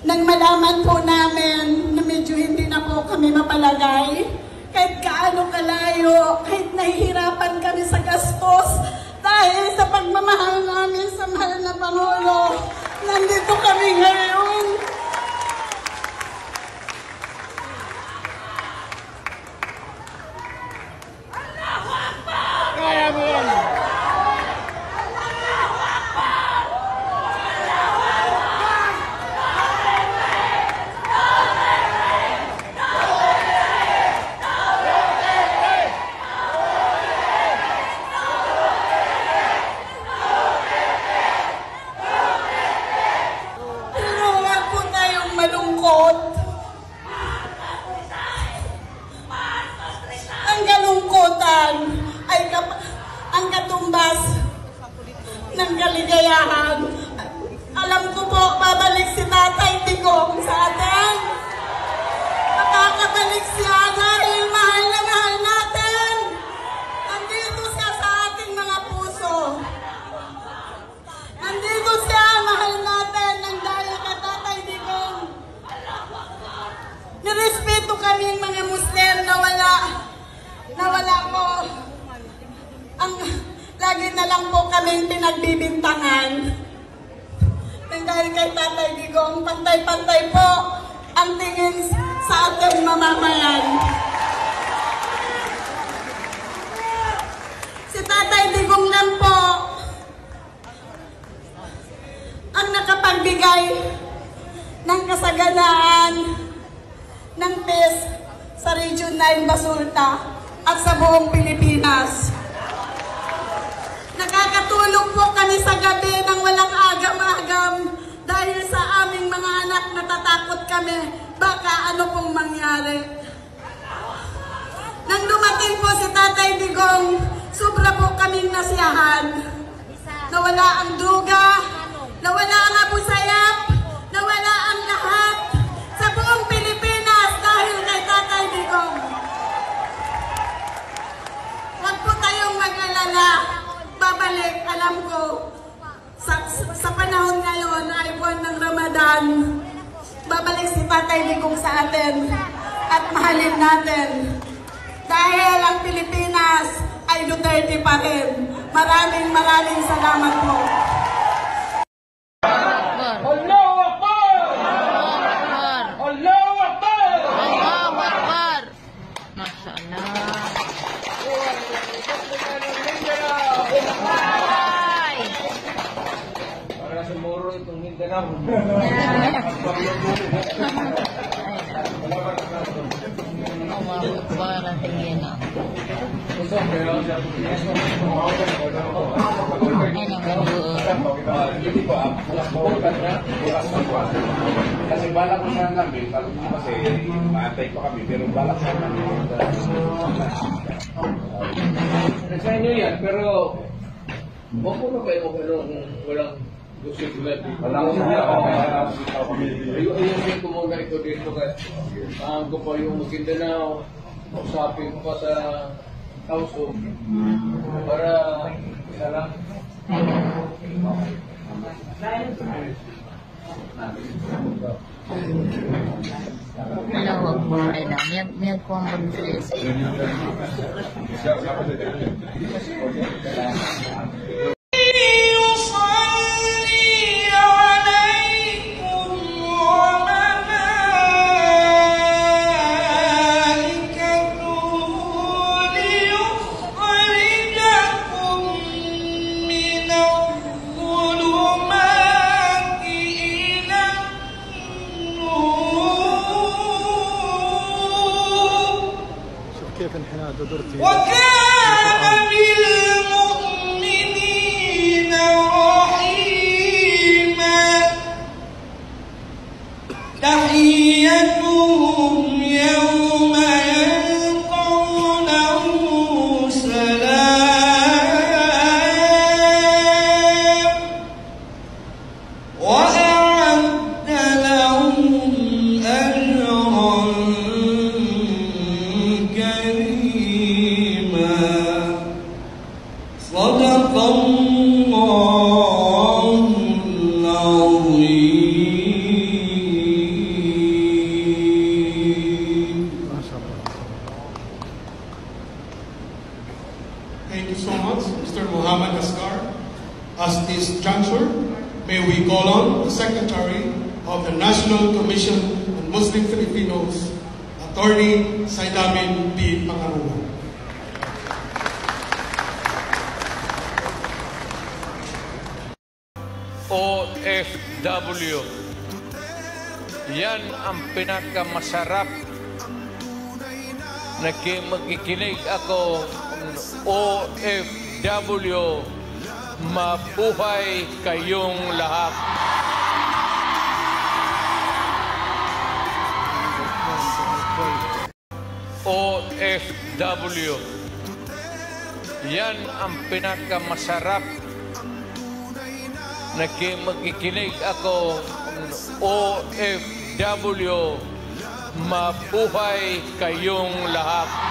Nang malaman po namin na medyo hindi na po kami mapalagay, kahit gaano kalayo, kahit nahihirapan kami sa gastos, dahil sa pagmamahal namin sa mahal na Pangulo, nandito kami ngayon. Kaya mo yan! Ang kalungkutan ay ang katumbas ng kaligayahan. Alam ko po, babalik si Tatay Digong sa atin. Makakabalik siya dahil mahal na mahal natin. Nandito siya sa ating mga puso. Nandito siya, mahal natin, nang dahil ka Tatay Digong. Nirespeto kaming mga Muslim na wala po. Lagi na lang po kaming pinagbibintangan. Nang dahil kay Tatay Digong, pantay-pantay po ang tingin sa ating mamamayan. Si Tatay Digong lang po ang nakapagbigay ng kasaganaan ng peace sa Region 9 Basulta at sa buong Pilipinas. Nakakatulog po kami sa gabi ng walang agam-agam dahil sa aming mga anak natatakot kami baka ano pong mangyari. Nang dumating po si Tatay Digong, sobra po kaming nasiyahan. Nawala ang duga, nawala ang Abu Sayyaf, nawala ang lahat sa buong Pilipinas dahil kay Tatay Digong. Huwag po tayong mag-alala. Babalik, alam ko, sa panahon ngayon ay buwan ng Ramadan, babalik si Tatay Digong sa atin at mahalin natin. Dahil ang Pilipinas ay Duterte pa rin. Maraming salamat po. Allahu Akbar! Allahu Akbar! Allahu Akbar! Masyaallah. Para sumuro itong Mindanao. Allahu Akbar ang tingin na. Kasi balak ko sana namin, kasi maantay pa kami, pero balak sana namin. Sa inyo yan, pero wag ko na kayo kung walang gusto ulit. Walang Ayun yung kumuna ito dito kasi ang ko pa yung Maguindanao, usapin ko pa sa Kauso para isa lang. Allahu Akbar. Ay na, may kuwang sa وكان بالمؤمنين رحيما تحيتهم يوم يلقونه سلام وأعد لهم أجرا كريما صدق الله العظيم Secretary of the National Commission on Muslim Filipinos, Attorney Saidamin P. Pangaruan. OFW. Yan ang pinakamasarap na magkikinig ako. OFW. Mabuhay kayong lahat. OFW. Yan ang pinakamasarap na magkikinig ako. OFW. Mabuhay kayong lahat.